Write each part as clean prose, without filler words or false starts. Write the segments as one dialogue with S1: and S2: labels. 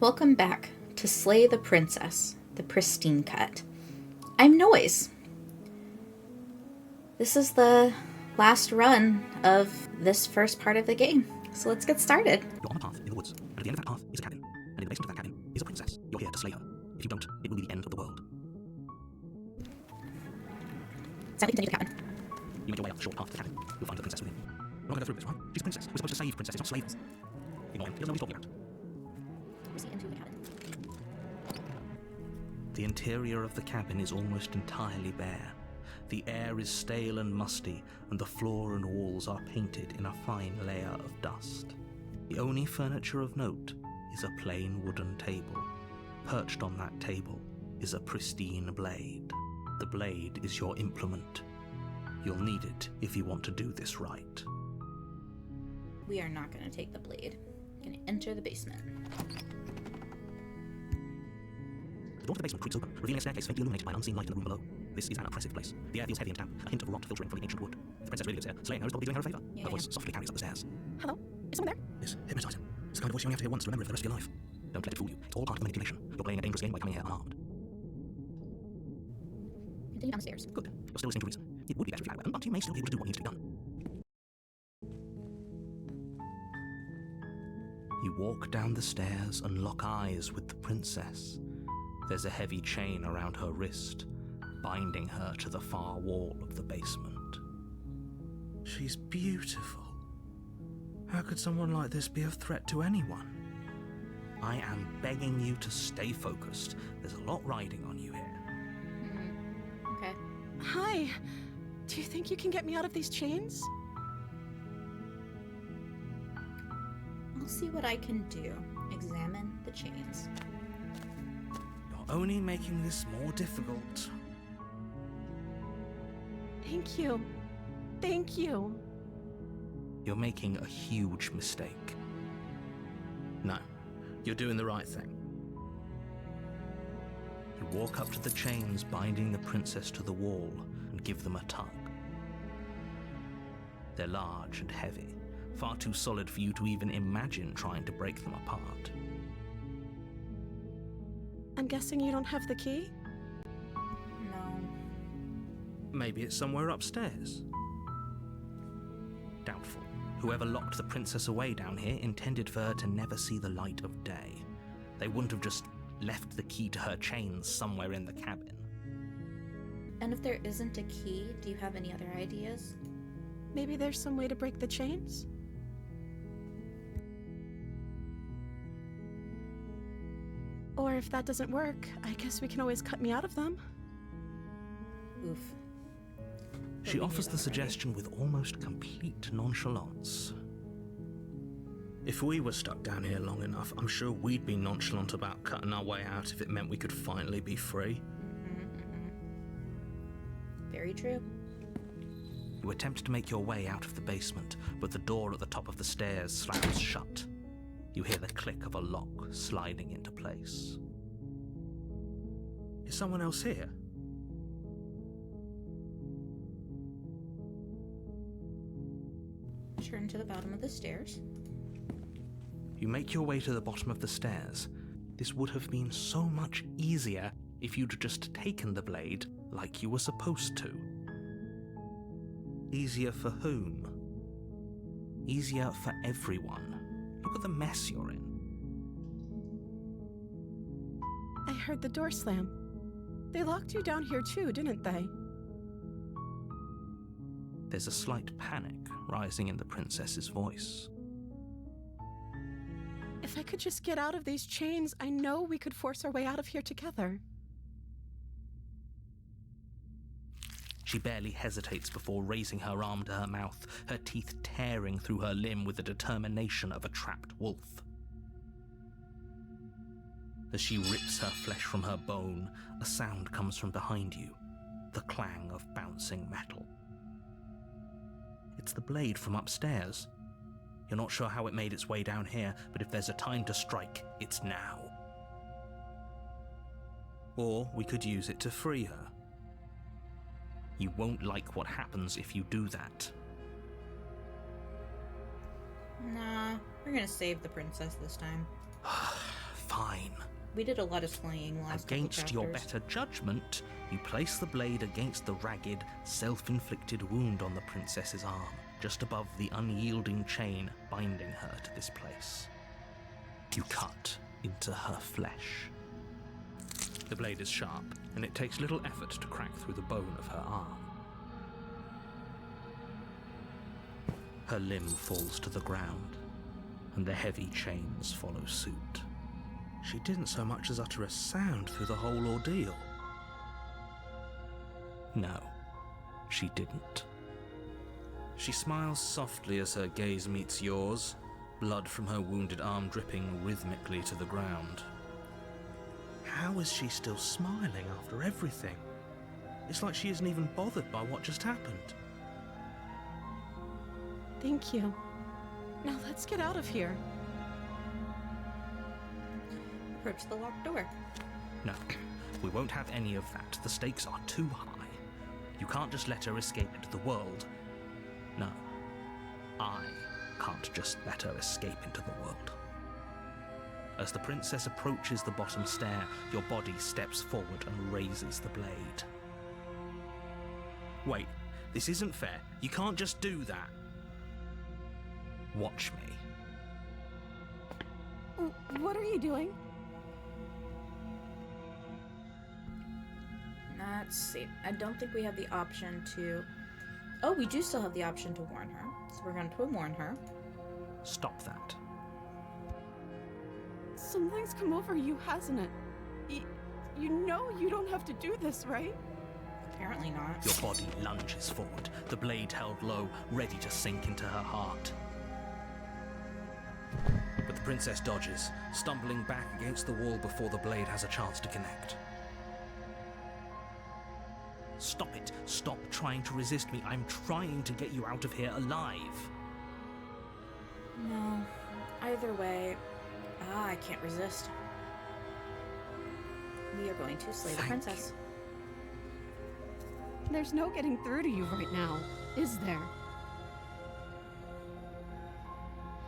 S1: Welcome back to Slay the Princess, the pristine cut. I'm Noiz. This is the last run of this first part of the game, so let's get started.
S2: You're on a path in the woods, and at the end of that path is a cabin, and in the basement of that cabin is a princess. You're here to slay her. If you don't, it will be the end of the world.
S1: So we continue the cabin.
S2: You make your way up the short path to the cabin. You'll find the princess within. We're not going to go through this, right? She's a princess. We're supposed to save princesses, not slaves. Ignore him. He doesn't know what he's talking about.
S1: We see into the cabin.
S2: The interior of the cabin is almost entirely bare. The air is stale and musty, and the floor and walls are painted in a fine layer of dust. The only furniture of note is a plain wooden table. Perched on that table is a pristine blade. The blade is your implement. You'll need it if you want to do this right.
S1: We are not going to take the blade. We're going to enter the basement.
S2: The door to the basement creaks open, revealing a staircase faintly illuminated by an unseen light in the room below. This is an oppressive place. The air feels heavy and damp, a hint of rot filtering from the ancient wood. If the princess really lives here, slaying her is probably doing her a favour.
S1: Yeah,
S2: Her voice softly carries up the stairs.
S1: Hello? Is someone there?
S2: Yes, hypnotise him. It's the kind of voice you only have to hear once to remember it for the rest of your life. Don't let it fool you. It's all part of the manipulation. You're playing a dangerous game by coming here unarmed.
S1: Continue downstairs.
S2: Good. You're still listening to reason. It would be better if you had a weapon, but you may still be able to do what needs to be done. You walk down the stairs and lock eyes with the princess. There's a heavy chain around her wrist, binding her to the far wall of the basement. She's beautiful. How could someone like this be a threat to anyone? I am begging you to stay focused. There's a lot riding on you here.
S1: Okay.
S3: Hi. Do you think you can get me out of these chains?
S1: I'll see what I can do. Examine the chains.
S2: You're only making this more difficult.
S3: Thank you. Thank you.
S2: You're making a huge mistake. No, you're doing the right thing. You walk up to the chains binding the princess to the wall and give them a tug. They're large and heavy, far too solid for you to even imagine trying to break them apart.
S3: I'm guessing you don't have the key?
S1: No.
S2: Maybe it's somewhere upstairs. Doubtful. Whoever locked the princess away down here intended for her to never see the light of day. They wouldn't have just left the key to her chains somewhere in the cabin.
S1: And if there isn't a key, do you have any other ideas?
S3: Maybe there's some way to break the chains? Or if that doesn't work, I guess we can always cut me out of them.
S1: Oof.
S2: She offers the suggestion with almost complete nonchalance. If we were stuck down here long enough, I'm sure we'd be nonchalant about cutting our way out if it meant we could finally be free.
S1: Very true.
S2: You attempt to make your way out of the basement, but the door at the top of the stairs slams shut. You hear the click of a lock sliding into place. Is someone else here?
S1: Turn to the bottom of the stairs.
S2: You make your way to the bottom of the stairs. This would have been so much easier if you'd just taken the blade like you were supposed to. Easier for whom? Easier for everyone. Look at the mess you're in.
S3: I heard the door slam. They locked you down here too, didn't they?
S2: There's a slight panic rising in the princess's voice.
S3: If I could just get out of these chains, I know we could force our way out of here together.
S2: She barely hesitates before raising her arm to her mouth, her teeth tearing through her limb with the determination of a trapped wolf. As she rips her flesh from her bone, a sound comes from behind you, the clang of bouncing metal. It's the blade from upstairs. You're not sure how it made its way down here, but if there's a time to strike, it's now. Or we could use it to free her. You won't like what happens if you do that.
S1: Nah, we're gonna save the princess this time.
S2: Fine.
S1: We did a lot of slaying last couple
S2: Against your
S1: chapters.
S2: better judgment, you place the blade against the ragged, self-inflicted wound on the princess's arm, just above the unyielding chain binding her to this place. You cut into her flesh. The blade is sharp, and it takes little effort to crack through the bone of her arm. Her limb falls to the ground, and the heavy chains follow suit. She didn't so much as utter a sound through the whole ordeal. No, she didn't. She smiles softly as her gaze meets yours, blood from her wounded arm dripping rhythmically to the ground. How is she still smiling after everything? It's like she isn't even bothered by what just happened.
S3: Thank you. Now let's get out of here.
S1: Approach the locked door.
S2: No, we won't have any of that. The stakes are too high. You can't just let her escape into the world. No, I can't just let her escape into the world. As the princess approaches the bottom stair, your body steps forward and raises the blade. Wait, this isn't fair. You can't just do that. Watch me.
S3: What are you doing?
S1: Let's see. I don't think we have the option to... Oh, we do still have the option to warn her. So we're going to warn her.
S2: Stop that.
S3: Something's come over you, hasn't it? You know you don't have to do this, right?
S1: Apparently not.
S2: Your body lunges forward, the blade held low, ready to sink into her heart. But the princess dodges, stumbling back against the wall before the blade has a chance to connect. Stop it. Stop trying to resist me. I'm trying to get you out of here alive.
S1: No. Either way, I can't resist. We are going to slay the princess.
S3: There's no getting through to you right now, is there?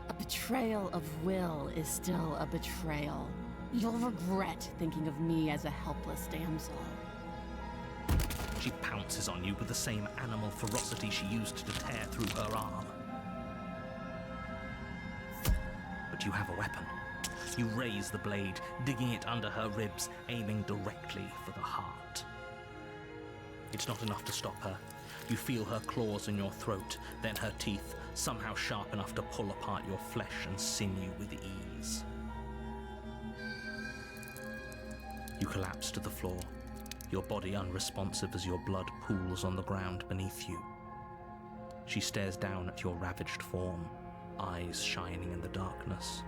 S3: A betrayal of will is still a betrayal. You'll regret thinking of me as a helpless damsel.
S2: She pounces on you with the same animal ferocity she used to tear through her arm. But you have a weapon. You raise the blade, digging it under her ribs, aiming directly for the heart. It's not enough to stop her. You feel her claws in your throat, then her teeth, somehow sharp enough to pull apart your flesh and sinew with ease. You collapse to the floor, your body unresponsive as your blood pools on the ground beneath you. She stares down at your ravaged form, eyes shining in the darkness,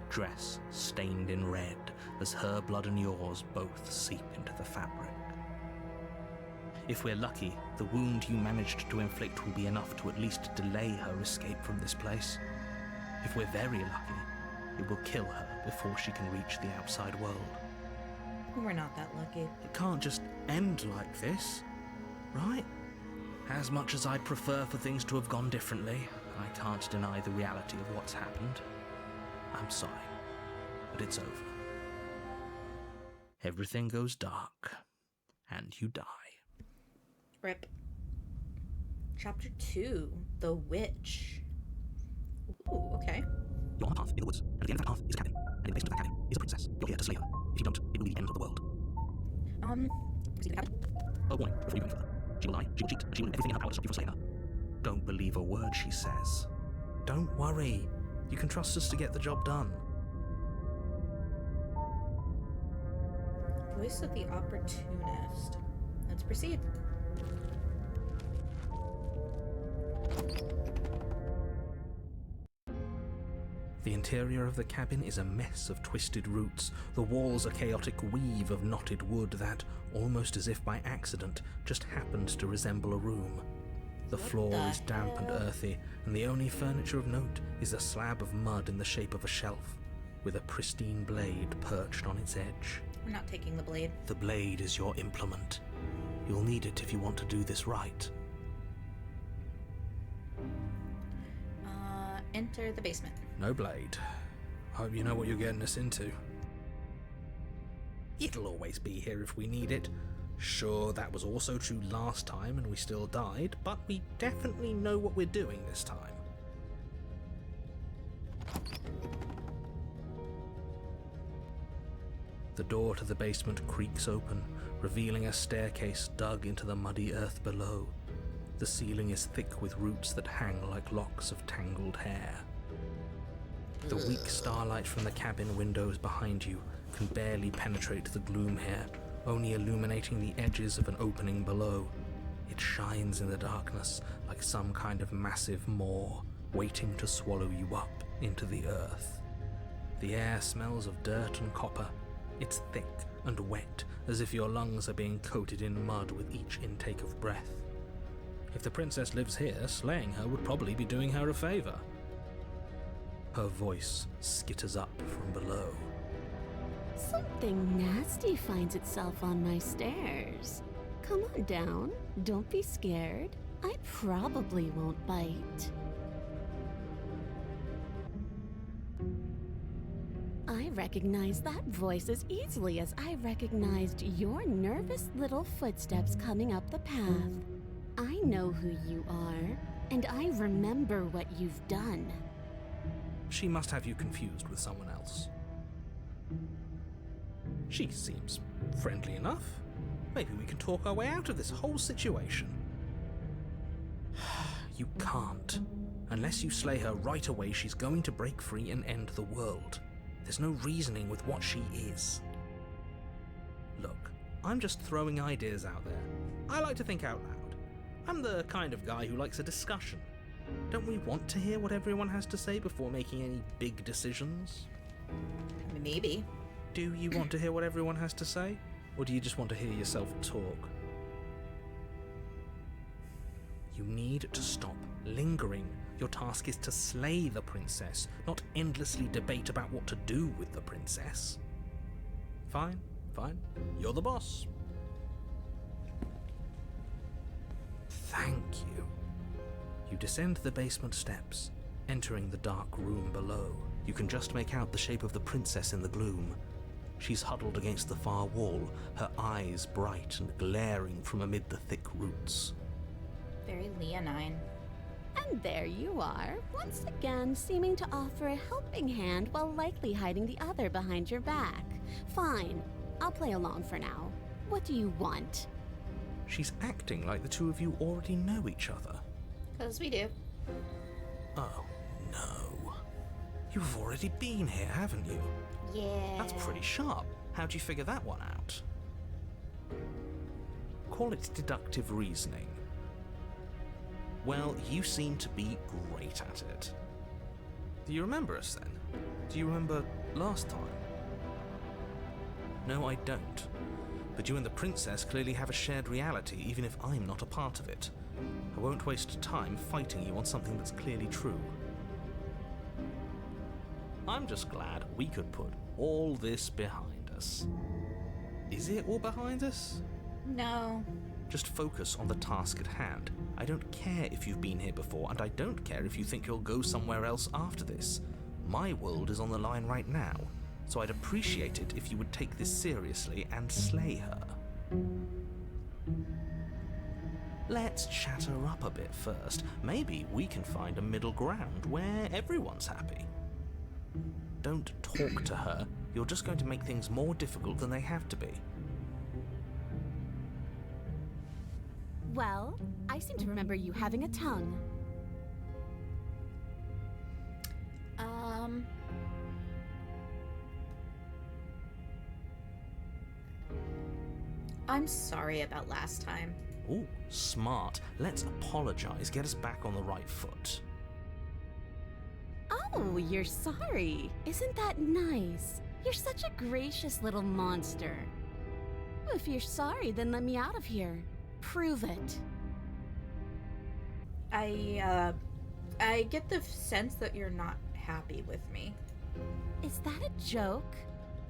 S2: dress stained in red as her blood and yours both seep into the fabric. If we're lucky, the wound you managed to inflict will be enough to at least delay her escape from this place. If we're very lucky, it will kill her before she can reach the outside world.
S1: We're not that lucky.
S2: It can't just end like this, right? As much as I'd prefer for things to have gone differently, I can't deny the reality of what's happened. I'm sorry, but it's over. Everything goes dark, and you die.
S1: Rip. Chapter 2, The Witch. Ooh, okay.
S2: You're on a path in the woods, and at the end of that path is a cabin, and in the basement of that cabin is a princess. You're here to slay her. If you don't, it will be the end of the world.
S1: Proceed to cabin.
S2: A warning before you go any further. She will lie, she will cheat, and she will do everything in her power to stop you from slaying her. Don't believe a word she says. Don't worry. You can trust us to get the job done.
S1: Voice of the Opportunist. Let's proceed.
S2: The interior of the cabin is a mess of twisted roots, the walls a chaotic weave of knotted wood that, almost as if by accident, just happened to resemble a room. The floor is damp and earthy, and the only furniture of note is a slab of mud in the shape of a shelf, with a pristine blade perched on its edge.
S1: We're not taking the blade.
S2: The blade is your implement. You'll need it if you want to do this right.
S1: Enter the basement.
S2: No blade. Hope you know what you're getting us into. It'll always be here if we need it. Sure, that was also true last time and we still died, but we definitely know what we're doing this time. The door to the basement creaks open, revealing a staircase dug into the muddy earth below. The ceiling is thick with roots that hang like locks of tangled hair. The weak starlight from the cabin windows behind you can barely penetrate the gloom here, only illuminating the edges of an opening below. It shines in the darkness like some kind of massive maw, waiting to swallow you up into the earth. The air smells of dirt and copper. It's thick and wet, as if your lungs are being coated in mud with each intake of breath. If the princess lives here, slaying her would probably be doing her a favor. Her voice skitters up from below.
S3: Something nasty finds itself on my stairs. Come on down. Don't be scared. I probably won't bite. I recognize that voice as easily as I recognized your nervous little footsteps coming up the path. I know who you are, and I remember what you've done.
S2: She must have you confused with someone else. She seems friendly enough. Maybe we can talk our way out of this whole situation. You can't. Unless you slay her right away, she's going to break free and end the world. There's no reasoning with what she is. Look, I'm just throwing ideas out there. I like to think out loud. I'm the kind of guy who likes a discussion. Don't we want to hear what everyone has to say before making any big decisions?
S1: Maybe.
S2: Do you want to hear what everyone has to say? Or do you just want to hear yourself talk? You need to stop lingering. Your task is to slay the princess, not endlessly debate about what to do with the princess. Fine, fine. You're the boss. Thank you. You descend the basement steps, entering the dark room below. You can just make out the shape of the princess in the gloom. She's huddled against the far wall, her eyes bright and glaring from amid the thick roots.
S1: Very leonine.
S3: And there you are, once again seeming to offer a helping hand while likely hiding the other behind your back. Fine, I'll play along for now. What do you want?
S2: She's acting like the two of you already know each other.
S1: 'Cause we do.
S2: Oh, no. You've already been here, haven't you?
S1: Yeah.
S2: That's pretty sharp. How'd you figure that one out? Call it deductive reasoning. Well, you seem to be great at it. Do you remember us then? Do you remember last time? No, I don't. But you and the princess clearly have a shared reality, even if I'm not a part of it. I won't waste time fighting you on something that's clearly true. I'm just glad we could put all this behind us. Is it all behind us?
S1: No.
S2: Just focus on the task at hand. I don't care if you've been here before, and I don't care if you think you'll go somewhere else after this. My world is on the line right now, so I'd appreciate it if you would take this seriously and slay her. Let's chat her up a bit first. Maybe we can find a middle ground where everyone's happy. Don't talk to her. You're just going to make things more difficult than they have to be.
S3: Well, I seem to remember you having a tongue.
S1: I'm sorry about last time.
S2: Ooh, smart. Let's apologize. Get us back on the right foot.
S3: Oh, you're sorry. Isn't that nice? You're such a gracious little monster. If you're sorry, then let me out of here. Prove it.
S1: I get the sense that you're not happy with me.
S3: Is that a joke?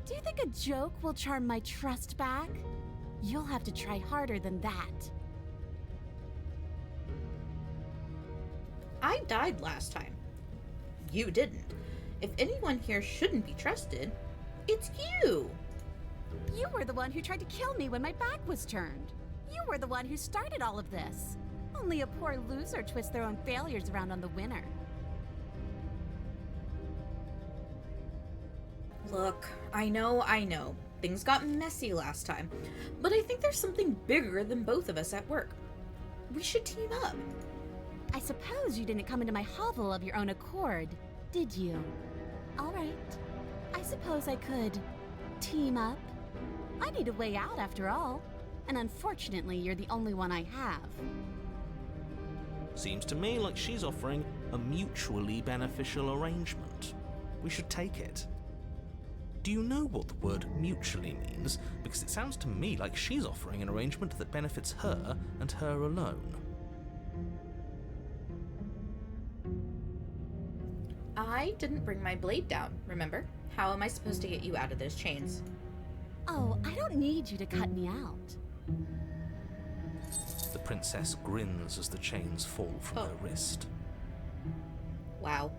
S3: Do you think a joke will charm my trust back? You'll have to try harder than that.
S1: I died last time. You didn't. If anyone here shouldn't be trusted, it's you.
S3: You were the one who tried to kill me when my back was turned. You were the one who started all of this. Only a poor loser twists their own failures around on the winner.
S1: Look, I know. Things got messy last time. But I think there's something bigger than both of us at work. We should team up.
S3: I suppose you didn't come into my hovel of your own accord, did you? All right. I suppose I could team up. I need a way out after all. And unfortunately, you're the only one I have.
S2: Seems to me like she's offering a mutually beneficial arrangement. We should take it. Do you know what the word mutually means? Because it sounds to me like she's offering an arrangement that benefits her and her alone.
S1: I didn't bring my blade down, remember? How am I supposed to get you out of those chains?
S3: Oh, I don't need you to cut me out.
S2: The princess grins as the chains fall from her wrist.
S1: Wow.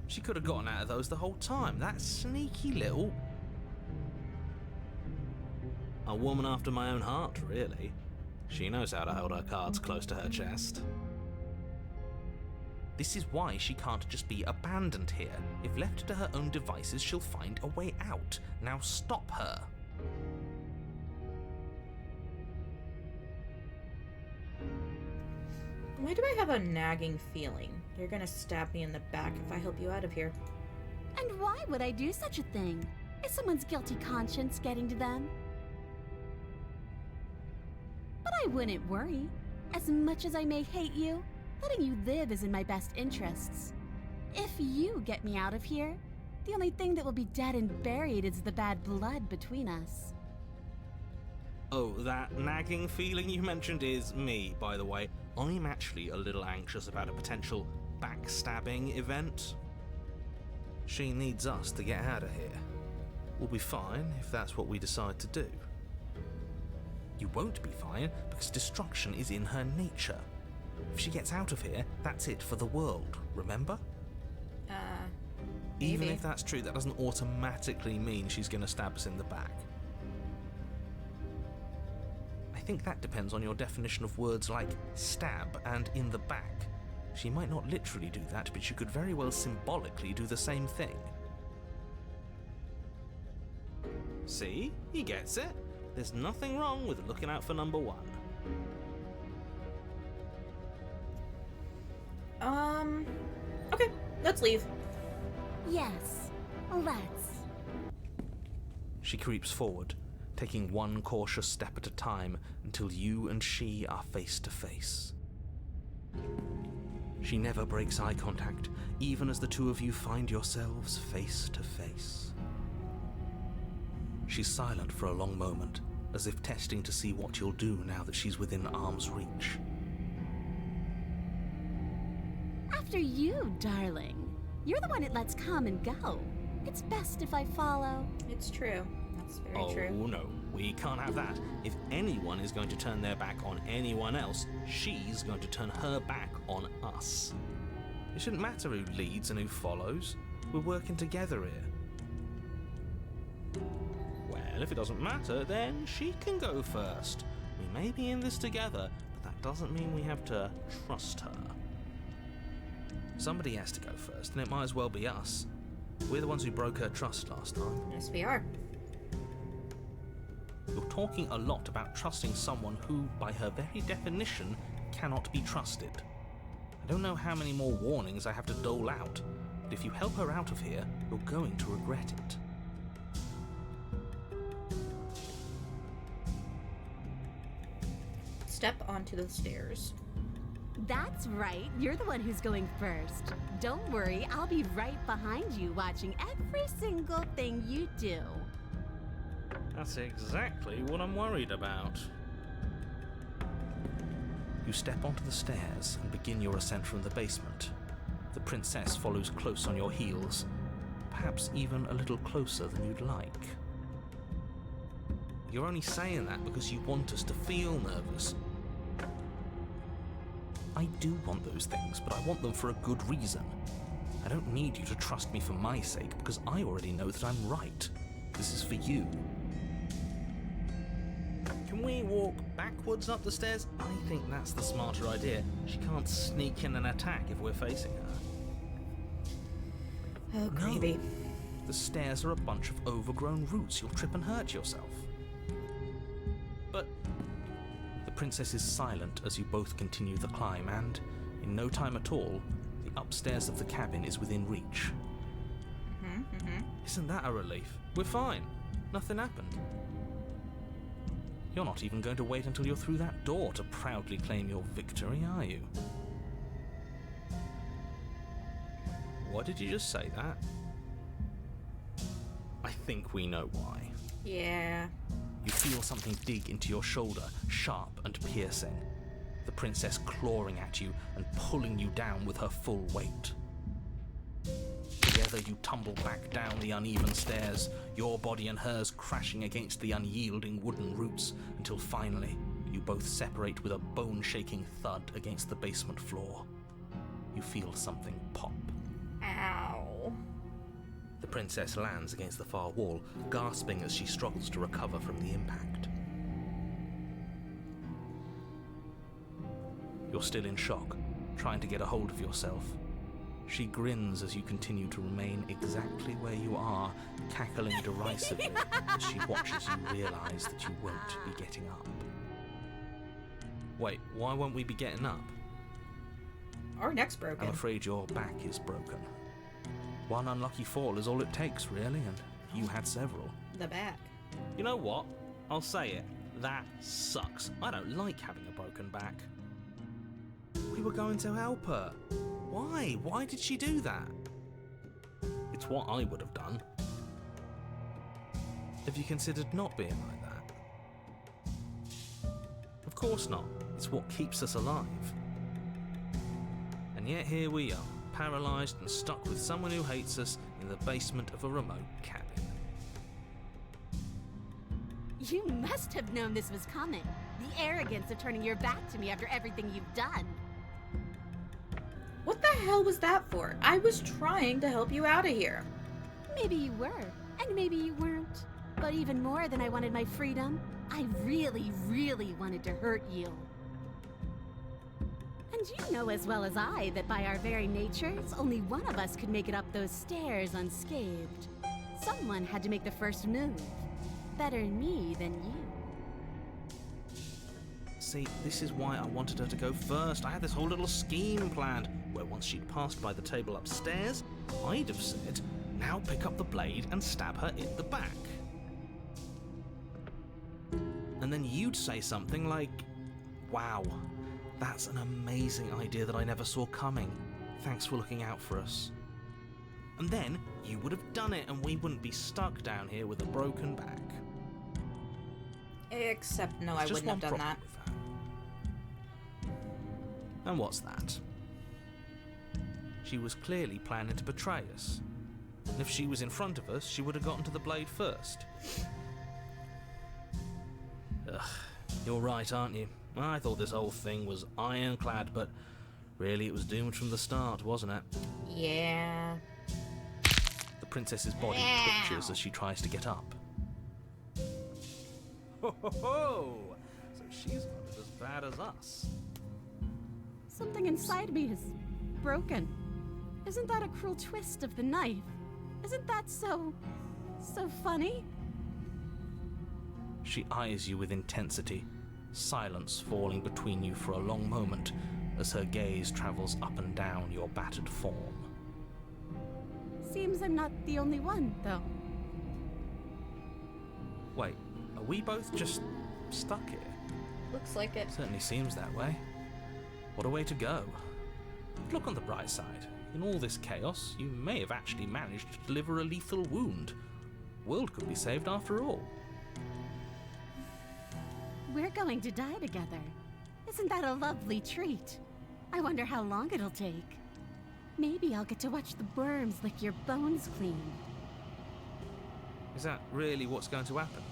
S2: She could have gotten out of those the whole time. That sneaky little... A woman after my own heart, really. She knows how to hold her cards close to her chest. This is why she can't just be abandoned here. If left to her own devices, she'll find a way out. Now stop her.
S1: Why do I have a nagging feeling? You're gonna stab me in the back if I help you out of here.
S3: And why would I do such a thing? Is someone's guilty conscience getting to them? But I wouldn't worry. As much as I may hate you, letting you live is in my best interests. If you get me out of here, the only thing that will be dead and buried is the bad blood between us.
S2: Oh, that nagging feeling you mentioned is me, by the way. I'm actually a little anxious about a potential backstabbing event. She needs us to get out of here. We'll be fine if that's what we decide to do. You won't be fine because destruction is in her nature. If she gets out of here, that's it for the world, remember?
S1: Maybe.
S2: Even if that's true, that doesn't automatically mean she's going to stab us in the back. I think that depends on your definition of words like stab and in the back. She might not literally do that, but she could very well symbolically do the same thing. See? He gets it. There's nothing wrong with looking out for number one.
S1: Okay, let's leave.
S3: Yes, let's.
S2: She creeps forward, taking one cautious step at a time until you and she are face to face. She never breaks eye contact, even as the two of you find yourselves face to face. She's silent for a long moment, as if testing to see what you'll do now that she's within arm's reach.
S3: After you, darling. You're the one that lets come and go. It's best if I follow.
S1: It's true. That's very true.
S2: Oh no, we can't have that. If anyone is going to turn their back on anyone else, she's going to turn her back on us. It shouldn't matter who leads and who follows. We're working together here. Well, if it doesn't matter, then she can go first. We may be in this together, but that doesn't mean we have to trust her. Somebody has to go first, and it might as well be us. We're the ones who broke her trust last time.
S1: Yes, we are.
S2: You're talking a lot about trusting someone who, by her very definition, cannot be trusted. I don't know how many more warnings I have to dole out, but if you help her out of here, you're going to regret it.
S1: Step onto the stairs.
S3: That's right, you're the one who's going first. Don't worry, I'll be right behind you watching every single thing you do.
S2: That's exactly what I'm worried about. You step onto the stairs and begin your ascent from the basement. The princess follows close on your heels, perhaps even a little closer than you'd like. You're only saying that because you want us to feel nervous. I do want those things, but I want them for a good reason. I don't need you to trust me for my sake, because I already know that I'm right. This is for you. we walk backwards up the stairs? I think that's the smarter idea. She can't sneak in and attack if we're facing her.
S1: Oh, gravy.
S2: The stairs are a bunch of overgrown roots. You'll trip and hurt yourself. But the princess is silent as you both continue the climb, and in no time at all, the upstairs of the cabin is within reach. Isn't that a relief? We're fine. Nothing happened. You're not even going to wait until you're through that door to proudly claim your victory, are you? Why did you just say that? I think we know why.
S1: Yeah.
S2: You feel something dig into your shoulder, sharp and piercing. The princess clawing at you and pulling you down with her full weight. Together you tumble back down the uneven stairs, your body and hers crashing against the unyielding wooden roots, until finally you both separate with a bone-shaking thud against the basement floor. You feel something pop.
S1: Ow.
S2: The princess lands against the far wall, gasping as she struggles to recover from the impact. You're still in shock, trying to get a hold of yourself. She grins as you continue to remain exactly where you are, cackling derisively as she watches you realise that you won't be getting up. Wait, why won't we be getting up?
S1: Our neck's broken.
S2: I'm afraid your back is broken. One unlucky fall is all it takes, really, and you had several.
S1: The back.
S2: You know what? I'll say it. That sucks. I don't like having a broken back. We were going to help her. Why? Why did she do that? It's what I would have done. Have you considered not being like that? Of course not. It's what keeps us alive. And yet here we are, paralysed and stuck with someone who hates us in the basement of a remote cabin.
S3: You must have known this was coming. The arrogance of turning your back to me after everything you've done.
S1: What the hell was that for? I was trying to help you out of here.
S3: Maybe you were, and maybe you weren't. But even more than I wanted my freedom, I really, really wanted to hurt you. And you know as well as I that by our very natures, only one of us could make it up those stairs unscathed. Someone had to make the first move. Better me than you.
S2: See, this is why I wanted her to go first. I had this whole little scheme planned, where once she'd passed by the table upstairs, I'd have said, now pick up the blade and stab her in the back. And then you'd say something like, wow, that's an amazing idea that I never saw coming. Thanks for looking out for us. And then you would have done it and we wouldn't be stuck down here with a broken back.
S1: Except, no, I wouldn't have done that.
S2: And what's that? She was clearly planning to betray us. And if she was in front of us, she would have gotten to the blade first. Ugh, you're right, aren't you? I thought this whole thing was ironclad, but really it was doomed from the start, wasn't it?
S1: Yeah.
S2: The princess's body twitches as she tries to get up. Ho ho ho! So she's not as bad as us.
S3: Something inside me is broken. Isn't that a cruel twist of the knife? Isn't that so funny?
S2: She eyes you with intensity, silence falling between you for a long moment as her gaze travels up and down your battered form.
S3: Seems I'm not the only one, though.
S2: Wait, are we both just stuck here?
S1: Looks like it.
S2: Certainly seems that way. What a way to go. But look on the bright side. In all this chaos, you may have actually managed to deliver a lethal wound. The world could be saved after all.
S3: We're going to die together. Isn't that a lovely treat? I wonder how long it'll take. Maybe I'll get to watch the worms lick your bones clean.
S2: Is that really what's going to happen?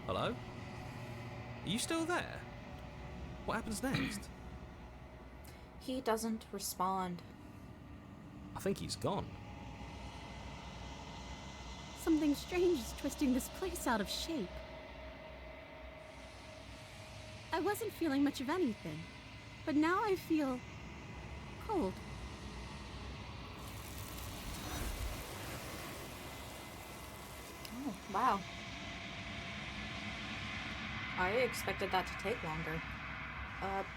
S2: Hello? Are you still there? What happens next?
S1: He doesn't respond.
S2: I think he's gone.
S3: Something Something strange is twisting this place out of shape. I wasn't feeling much of anything, but now I feel cold.
S1: Oh, wow. I expected that to take longer.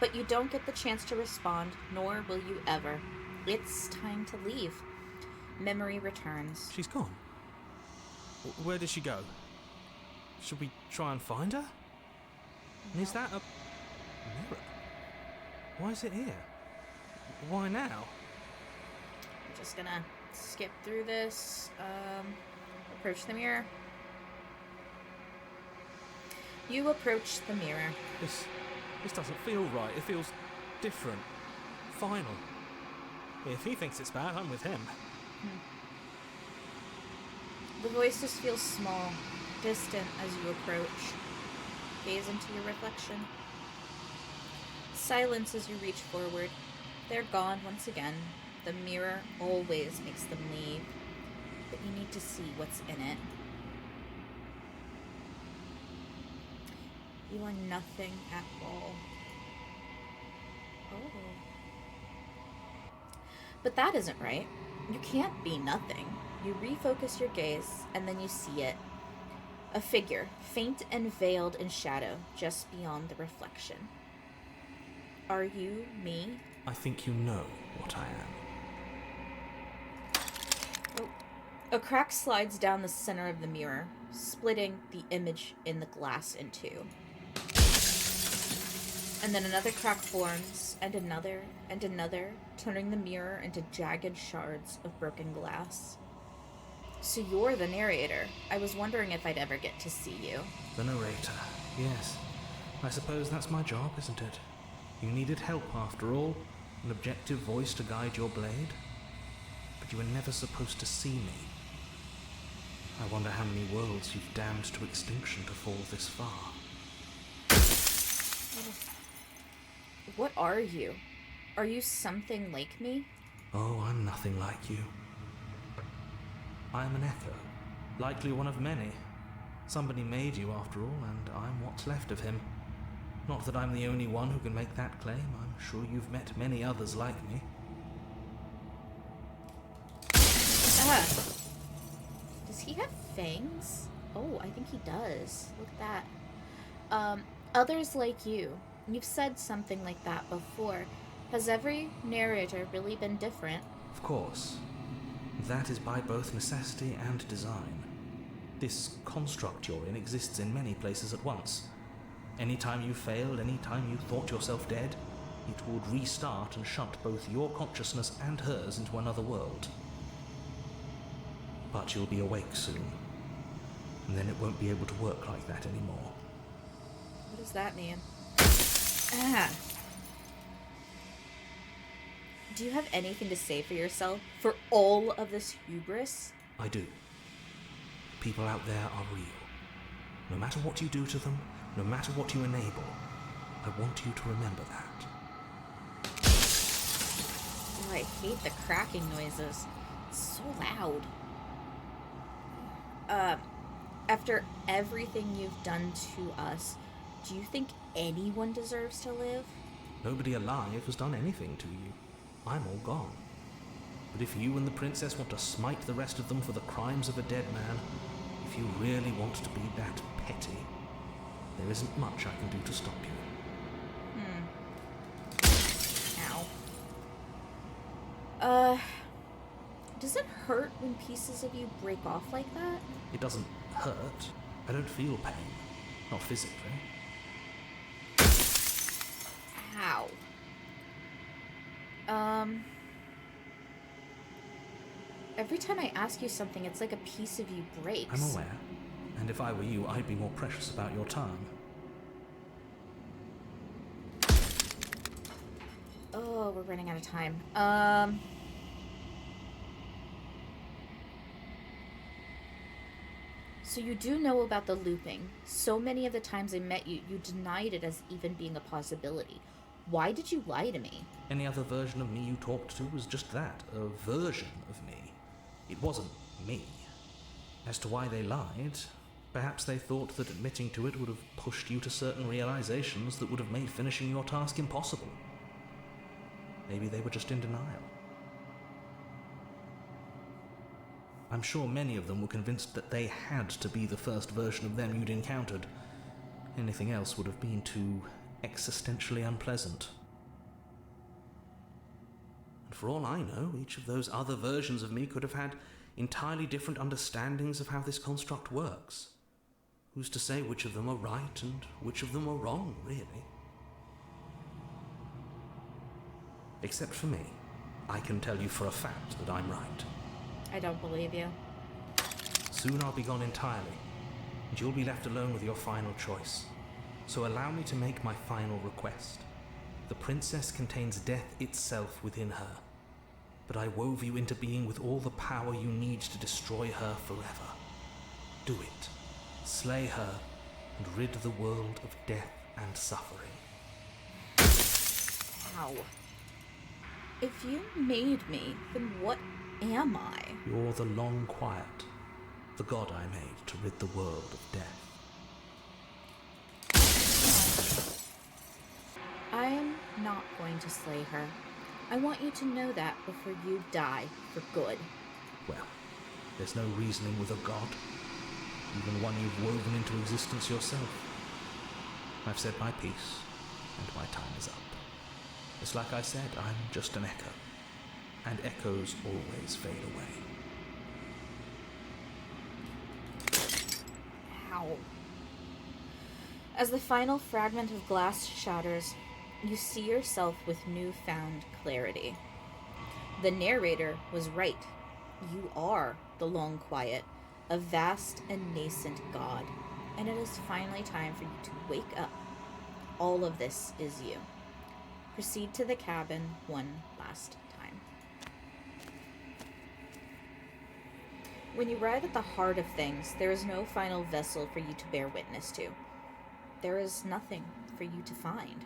S1: But you don't get the chance to respond, nor will you ever. It's time to leave. Memory returns.
S4: She's gone. Where did she go? Should we try and find her? And is that a mirror? Why is it here? Why now?
S1: I'm just gonna skip through this. Approach the mirror. You approach the mirror.
S4: This doesn't feel right. It feels different. Final. If he thinks it's bad, I'm with him.
S1: The voice just feels small, distant as you approach. Gaze into your reflection. Silence as you reach forward. They're gone once again. The mirror always makes them leave, but you need to see what's in it. You are nothing at all. Oh. But that isn't right. You can't be nothing. You refocus your gaze, and then you see it. A figure, faint and veiled in shadow, just beyond the reflection. Are you me?
S4: I think you know what I am.
S1: Oh. A crack slides down the center of the mirror, splitting the image in the glass in two. And then another crack forms, and another, turning the mirror into jagged shards of broken glass. So you're the narrator. I was wondering if I'd ever get to see you.
S2: The narrator, yes. I suppose that's my job, isn't it? You needed help after all, an objective voice to guide your blade. But you were never supposed to see me. I wonder how many worlds you've damned to extinction to fall this far.
S1: What are you? Are you something like me?
S2: Oh, I'm nothing like you. I'm an echo, likely one of many. Somebody made you after all, and I'm what's left of him. Not that I'm the only one who can make that claim. I'm sure you've met many others like me.
S1: Does he have fangs? Oh, I think he does. Look at that. Others like you. You've said something like that before. Has every narrator really been different?
S2: Of course. That is by both necessity and design. This construct you're in exists in many places at once. Anytime you failed, anytime you thought yourself dead, it would restart and shut both your consciousness and hers into another world. But you'll be awake soon, and then it won't be able to work like that anymore.
S1: What does that mean? Do you have anything to say for yourself for all of this hubris?
S2: I do. People out there are real. No matter what you do to them, no matter what you enable, I want you to remember that.
S1: Oh, I hate the cracking noises. It's so loud. After everything you've done to us, do you think anyone deserves to live?
S2: Nobody alive has done anything to you. I'm all gone. But if you and the princess want to smite the rest of them for the crimes of a dead man, if you really want to be that petty, there isn't much I can do to stop you.
S1: Ow. Does it hurt when pieces of you break off like that?
S2: It doesn't hurt. I don't feel pain. Not physically.
S1: Ow. Every time I ask you something, it's like a piece of you breaks.
S2: I'm aware. And if I were you, I'd be more precious about your time.
S1: Oh, we're running out of time. So you do know about the looping. So many of the times I met you, you denied it as even being a possibility. Why did you lie to me?
S2: Any other version of me you talked to was just that, a version of me. It wasn't me. As to why they lied, perhaps they thought that admitting to it would have pushed you to certain realizations that would have made finishing your task impossible. Maybe they were just in denial. I'm sure many of them were convinced that they had to be the first version of them you'd encountered. Anything else would have been too existentially unpleasant. And for all I know, each of those other versions of me could have had entirely different understandings of how this construct works. Who's to say which of them are right and which of them are wrong, really? Except for me, I can tell you for a fact that I'm right.
S1: I don't believe you.
S2: Soon I'll be gone entirely, and you'll be left alone with your final choice. So allow me to make my final request. The princess contains death itself within her, but I wove you into being with all the power you need to destroy her forever. Do it. Slay her, and rid the world of death and suffering.
S1: How? If you made me, then what am I?
S2: You're the long quiet, the god I made to rid the world of death.
S1: I'm not going to slay her. I want you to know that before you die for good.
S2: Well, there's no reasoning with a god, even one you've woven into existence yourself. I've said my piece, and my time is up. It's like I said, I'm just an echo, and echoes always fade away.
S1: How? As the final fragment of glass shatters, you see yourself with newfound clarity. The narrator was right. You are the Long Quiet, a vast and nascent god, and it is finally time for you to wake up. All of this is you. Proceed to the cabin one last time. When you arrive at the heart of things, there is no final vessel for you to bear witness to. There is nothing for you to find.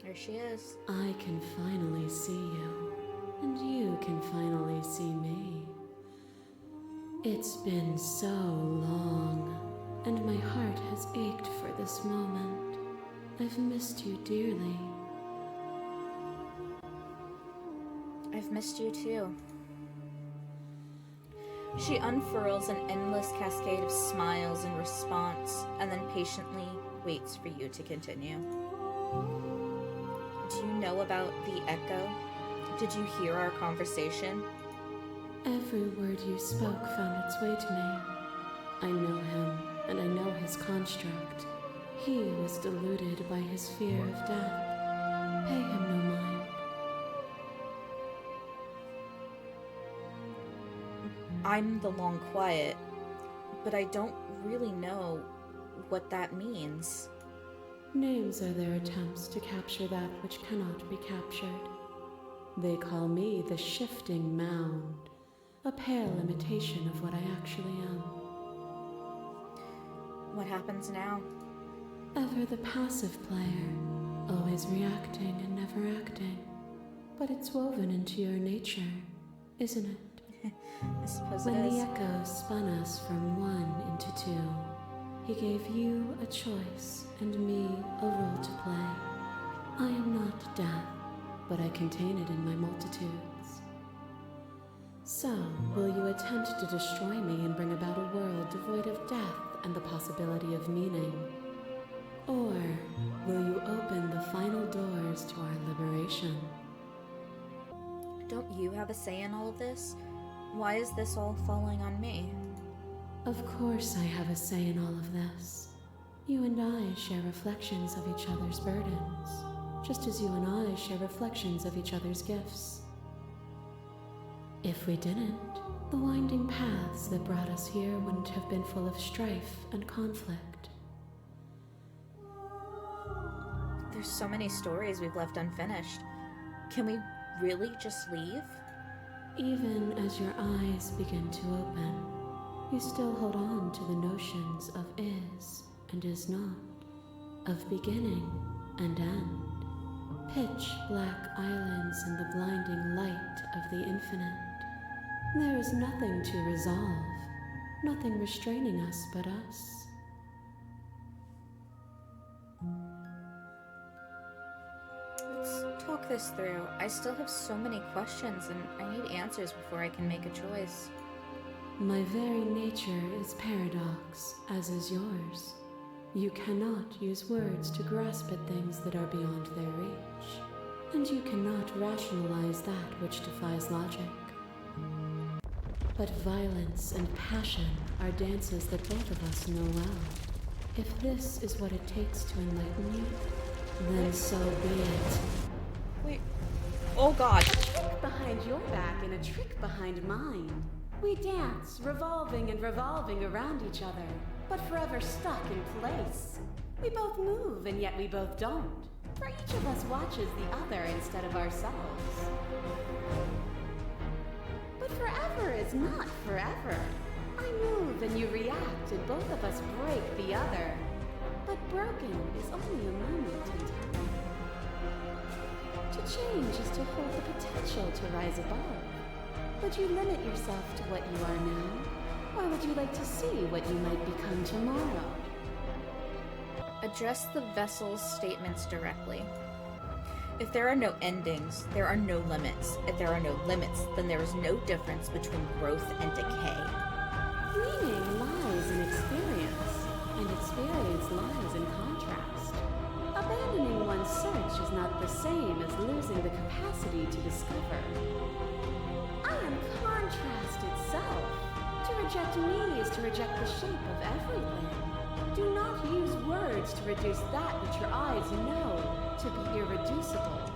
S1: There she is.
S3: I can finally see you, and you can finally see me. It's been so long, and my heart has ached for this moment. I've missed you dearly.
S1: I've missed you too. She unfurls an endless cascade of smiles in response, and then patiently waits for you to continue. Do you know about the echo? Did you hear our conversation?
S3: Every word you spoke found its way to me. I know him, and I know his construct. He was deluded by his fear of death. Pay him no mind.
S1: I'm the Long Quiet, but I don't really know what that means.
S3: Names are their attempts to capture that which cannot be captured. They call me the Shifting Mound, a pale imitation of what I actually am.
S1: What happens now?
S3: Ever the passive player, always reacting and never acting. But it's woven into your nature, isn't it?
S1: I suppose
S3: When
S1: it
S3: the
S1: is.
S3: echo spun us from one into two, he gave you a choice and me a role to play. I am not death, but I contain it in my multitudes. So, will you attempt to destroy me and bring about a world devoid of death and the possibility of meaning? Or will you open the final doors to our liberation?
S1: Don't you have a say in all of this? Why is this all falling on me?
S3: Of course I have a say in all of this. You and I share reflections of each other's burdens, just as you and I share reflections of each other's gifts. If we didn't, the winding paths that brought us here wouldn't have been full of strife and conflict.
S1: There's so many stories we've left unfinished. Can we really just leave?
S3: Even as your eyes begin to open, You still hold on to the notions of is and is not, of beginning and end, pitch black islands in the blinding light of the infinite. There is nothing to resolve, nothing restraining us but us.
S1: Let's talk this through. I still have so many questions and I need answers before I can make a choice.
S3: My very nature is paradox, as is yours. You cannot use words to grasp at things that are beyond their reach, and you cannot rationalize that which defies logic. But violence and passion are dances that both of us know well. If this is what it takes to enlighten you, then so be it.
S1: Wait. Oh god.
S3: A trick behind your back and a trick behind mine. We dance, revolving and revolving around each other, but forever stuck in place. We both move, and yet we both don't. For each of us watches the other instead of ourselves. But forever is not forever. I move and you react, and both of us break the other. But broken is only a moment in time. To change is to hold the potential to rise above. Would you limit yourself to what you are now? Or would you like to see what you might become tomorrow?
S1: Address the vessel's statements directly. If there are no endings, there are no limits. If there are no limits, then there is no difference between growth and decay.
S3: Meaning lies in experience, and experience lies in contrast. Abandoning one's search is not the same as losing the capacity to discover. I am contrast itself. To reject me is to reject the shape of everything. Do not use words to reduce that which your eyes know to be irreducible.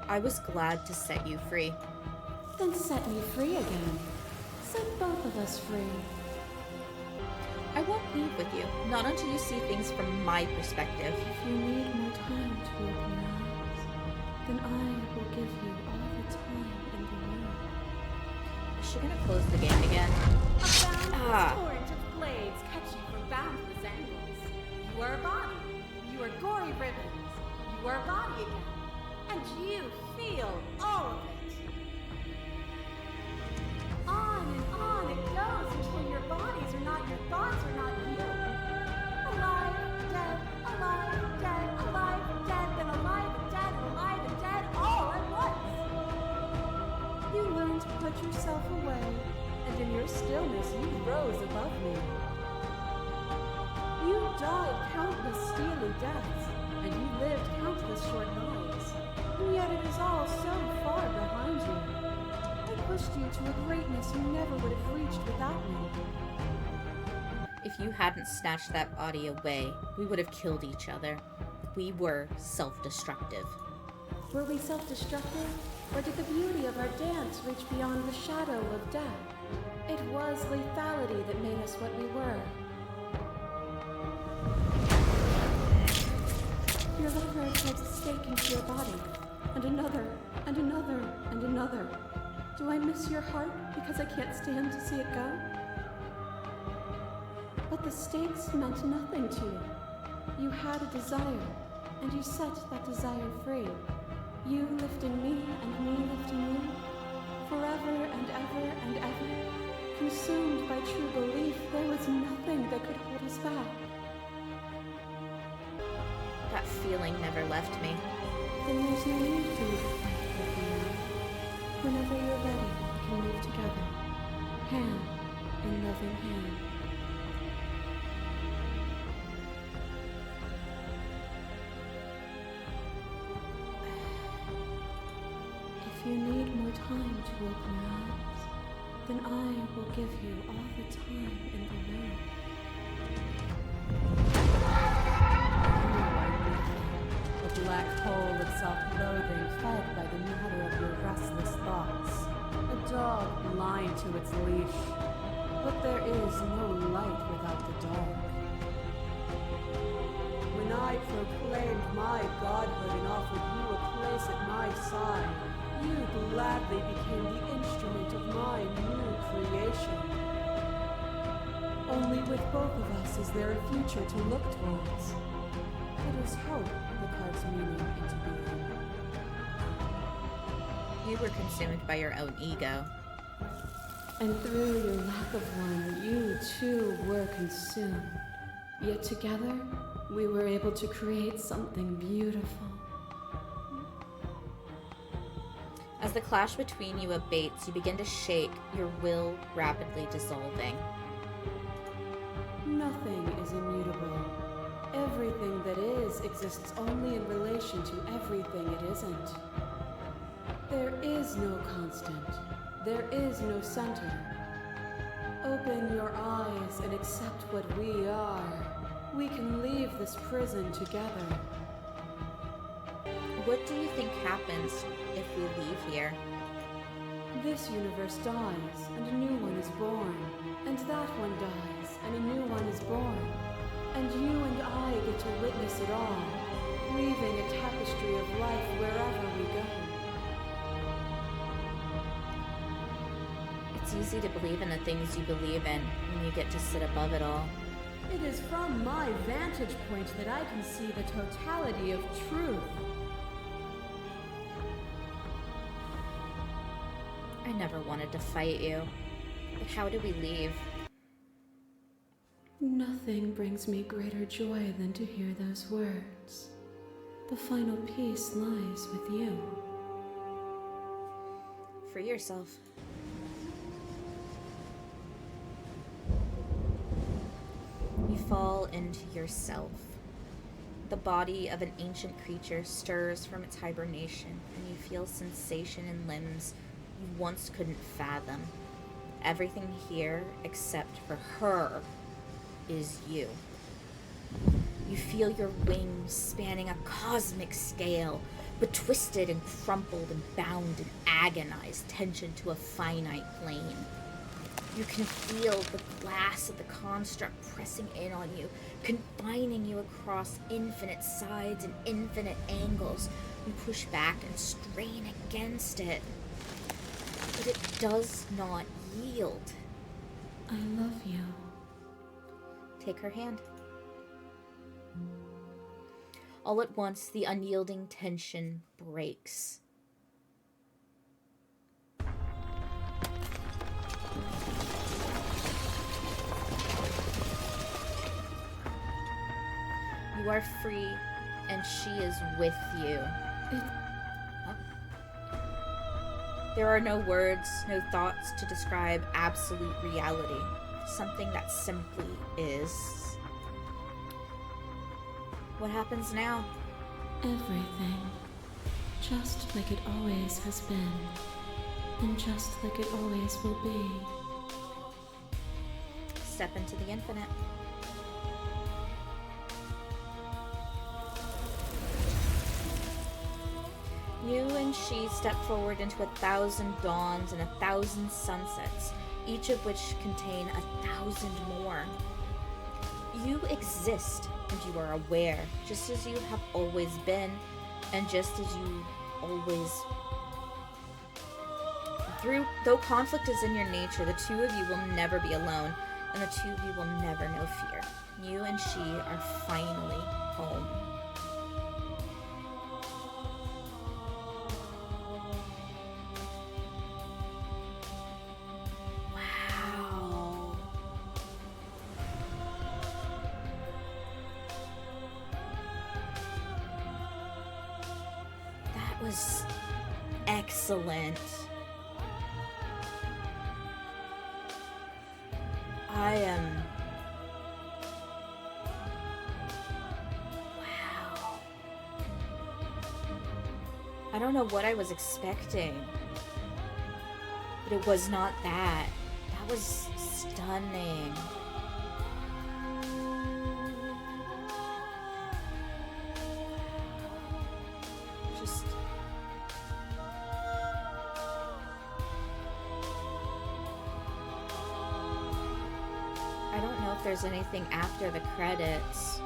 S1: I was glad to set you free.
S3: Then set me free again. Set both of us free.
S1: I won't leave with you, not until you see things from my perspective.
S3: If you need more time to open your eyes, then I will give you all the time in the world.
S1: Is she gonna close the game again?
S3: A boundless torrent of blades cut you from boundless angles. You are a body. You are gory ribbons. You are a body again. And you feel all of it. On it goes until your bodies are not, your thoughts are not you. Alive, dead, alive, dead, alive, dead, then alive and dead, alive and dead, all at once. You learn to put yourself away, and in your stillness you rose above me. You died countless steely deaths, and you lived countless short lives. And yet it is all so far behind you. I pushed you to a greatness you never would have reached without me.
S1: If you hadn't snatched that body away, we would have killed each other. We were self-destructive.
S3: Were we self-destructive? Or did the beauty of our dance reach beyond the shadow of death? It was lethality that made us what we were. Your liver takes a stake into your body. And another, and another, and another. Do I miss your heart because I can't stand to see it go? But the stakes meant nothing to you. You had a desire, and you set that desire free. You lifting me, and me lifting you. Forever and ever and ever. Consumed by true belief, there was nothing that could hold us back.
S1: That feeling never left me.
S3: Then there's If you need more time to open your eyes, then I will give you all the time in the world. You are nothing, a black hole of self-loathing fed by the matter of your restless thoughts. A dog blind to its leash. But there is no light without the dark. When I proclaimed my godhood and offered you a place at my side, you gladly became the instrument of my new creation. Only with both of us is there a future to look towards. It is hope that carves meaning into being.
S1: You were consumed by your own ego.
S3: And through your lack of one, you too were consumed. Yet together, we were able to create something beautiful.
S1: As the clash between you abates, you begin to shake, your will rapidly dissolving.
S3: Nothing is immutable. Everything that is exists only in relation to everything it isn't. There is no constant. There is no center. Open your eyes and accept what we are. We can leave this prison together.
S1: What do you think happens if we leave here?
S3: This universe dies, and a new one is born. And that one dies, and a new one is born. And you and I get to witness it all, weaving a tapestry of life wherever we go.
S1: It's easy to believe in the things you believe in when you get to sit above it all.
S3: It is from my vantage point that I can see the totality of truth.
S1: I never wanted to fight you. But how do we leave?
S3: Nothing brings me greater joy than to hear those words. The final peace lies with you.
S1: Free yourself. You fall into yourself. The body of an ancient creature stirs from its hibernation, and you feel sensation in limbs you once couldn't fathom. Everything here, except for her, is you. You feel your wings spanning a cosmic scale, but twisted and crumpled and bound in agonized tension to a finite plane. You can feel the glass of the construct pressing in on you, confining you across infinite sides and infinite angles. You push back and strain against it, but it does not yield.
S3: I love you.
S1: Take her hand. All at once, the unyielding tension breaks. You are free, and she is with you. Huh? There are no words, no thoughts to describe absolute reality. Something that simply is. What happens now?
S3: Everything. Just like it always has been. And just like it always will be.
S1: Step into the infinite. You and she step forward into 1,000 dawns and 1,000 sunsets, each of which contain 1,000 more. You exist, and you are aware, just as you have always been, and just as you always... Though conflict is in your nature, the two of you will never be alone, and the two of you will never know fear. You and she are finally home. Wow. That was excellent. I am... Wow. I don't know what I was expecting. But it was not that. That was stunning. Just... I don't know if there's anything after the credits.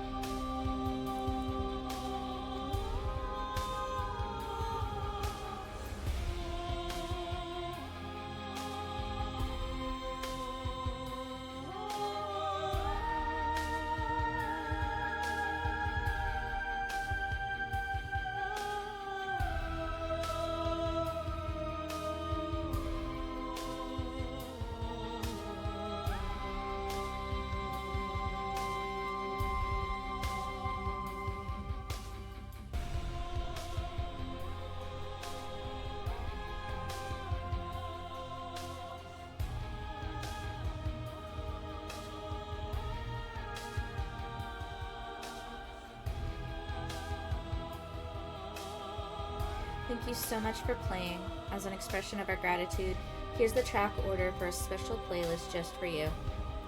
S1: Thank you so much for playing. As an expression of our gratitude, here's the track order for a special playlist just for you.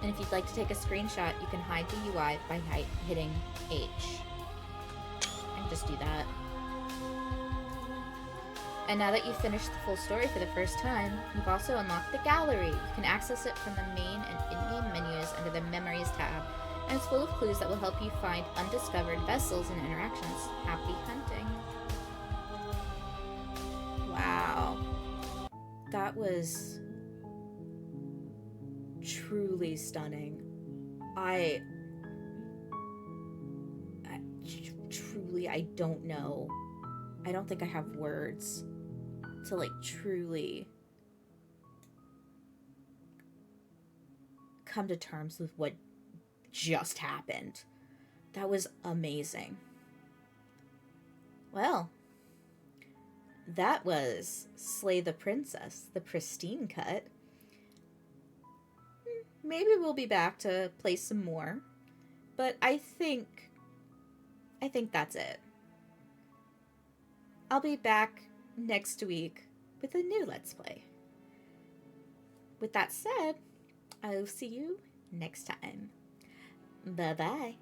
S1: And if you'd like to take a screenshot, you can hide the UI by hitting H. And just do that. And now that you've finished the full story for the first time, you've also unlocked the gallery. You can access it from the main and in-game menus under the Memories tab, and it's full of clues that will help you find undiscovered vessels and interactions. Happy hunting. Wow. That was truly stunning. Truly, I don't know. I don't think I have words to like truly come to terms with what just happened. That was amazing. Well, that was Slay the Princess, the pristine cut. Maybe we'll be back to play some more, but I think that's it. I'll be back next week with a new Let's Play. With that said, I'll see you next time. Bye-bye.